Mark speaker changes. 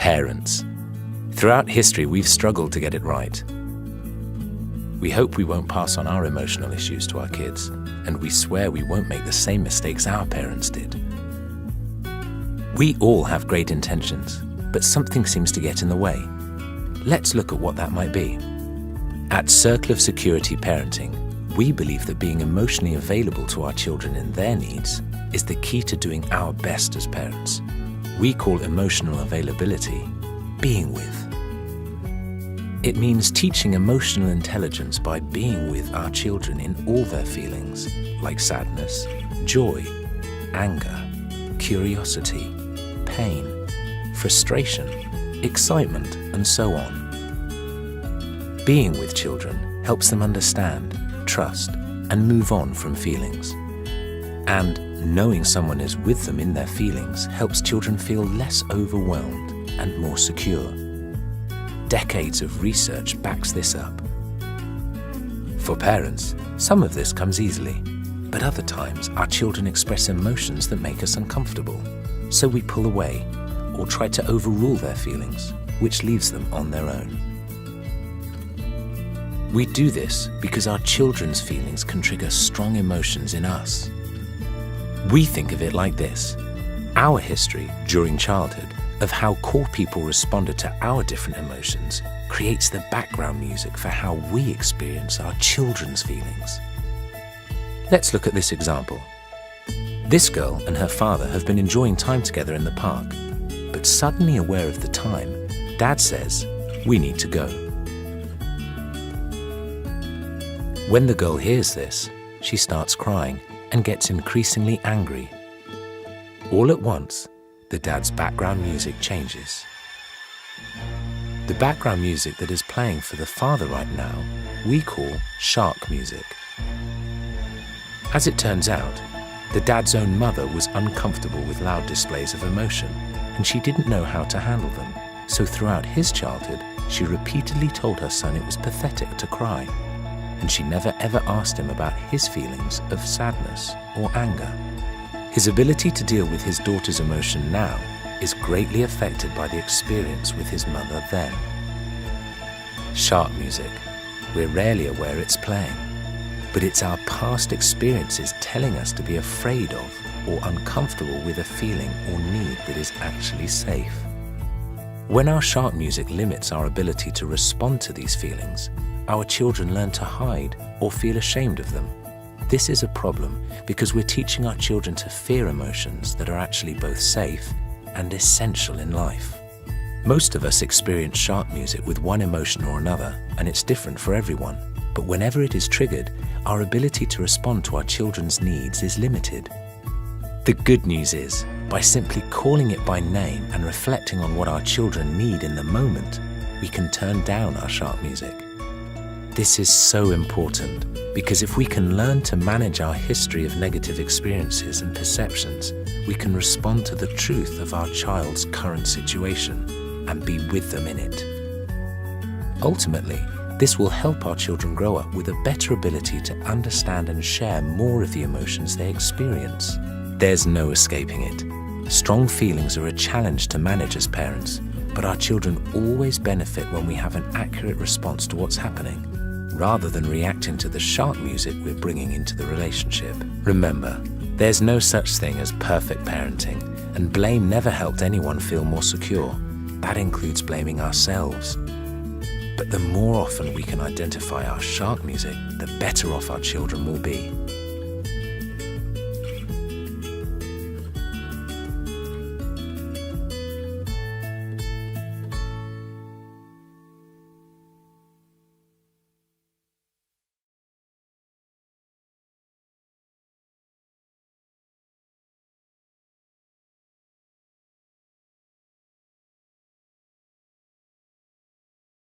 Speaker 1: Parents. Throughout history, we've struggled to get it right. We hope we won't pass on our emotional issues to our kids, and we swear we won't make the same mistakes our parents did. We all have great intentions, but something seems to get in the way. Let's look at what that might be. At Circle of Security Parenting, we believe that being emotionally available to our children and their needs is the key to doing our best as parents. We call emotional availability being with. It means teaching emotional intelligence by being with our children in all their feelings, like sadness, joy, anger, curiosity, pain, frustration, excitement, and so on. Being with children helps them understand, trust, and move on from feelings. And knowing someone is with them in their feelings helps children feel less overwhelmed and more secure. Decades of research backs this up. For parents, some of this comes easily, but other times our children express emotions that make us uncomfortable, so we pull away or try to overrule their feelings, which leaves them on their own. We do this because our children's feelings can trigger strong emotions in us. We think of it like this: our history during childhood of how core people responded to our different emotions creates the background music for how we experience our children's feelings. Let's look at this example. This girl and her father have been enjoying time together in the park, but suddenly aware of the time, Dad says, "We need to go." When the girl hears this, she starts crying and gets increasingly angry. All at once, the dad's background music changes. The background music that is playing for the father right now, we call shark music. As it turns out, the dad's own mother was uncomfortable with loud displays of emotion, and she didn't know how to handle them. So throughout his childhood, she repeatedly told her son it was pathetic to cry, and she never ever asked him about his feelings of sadness or anger. His ability to deal with his daughter's emotion now is greatly affected by the experience with his mother then. Shark music. We're rarely aware it's playing, but it's our past experiences telling us to be afraid of or uncomfortable with a feeling or need that is actually safe. When our shark music limits our ability to respond to these feelings, our children learn to hide or feel ashamed of them. This is a problem because we're teaching our children to fear emotions that are actually both safe and essential in life. Most of us experience shark music with one emotion or another, and it's different for everyone. But whenever it is triggered, our ability to respond to our children's needs is limited. The good news is, by simply calling it by name and reflecting on what our children need in the moment, we can turn down our shark music. This is so important because if we can learn to manage our history of negative experiences and perceptions, we can respond to the truth of our child's current situation and be with them in it. Ultimately, this will help our children grow up with a better ability to understand and share more of the emotions they experience. There's no escaping it. Strong feelings are a challenge to manage as parents, but our children always benefit when we have an accurate response to what's happening, rather than reacting to the shark music we're bringing into the relationship. Remember, there's no such thing as perfect parenting, and blame never helped anyone feel more secure. That includes blaming ourselves. But the more often we can identify our shark music, the better off our children will be.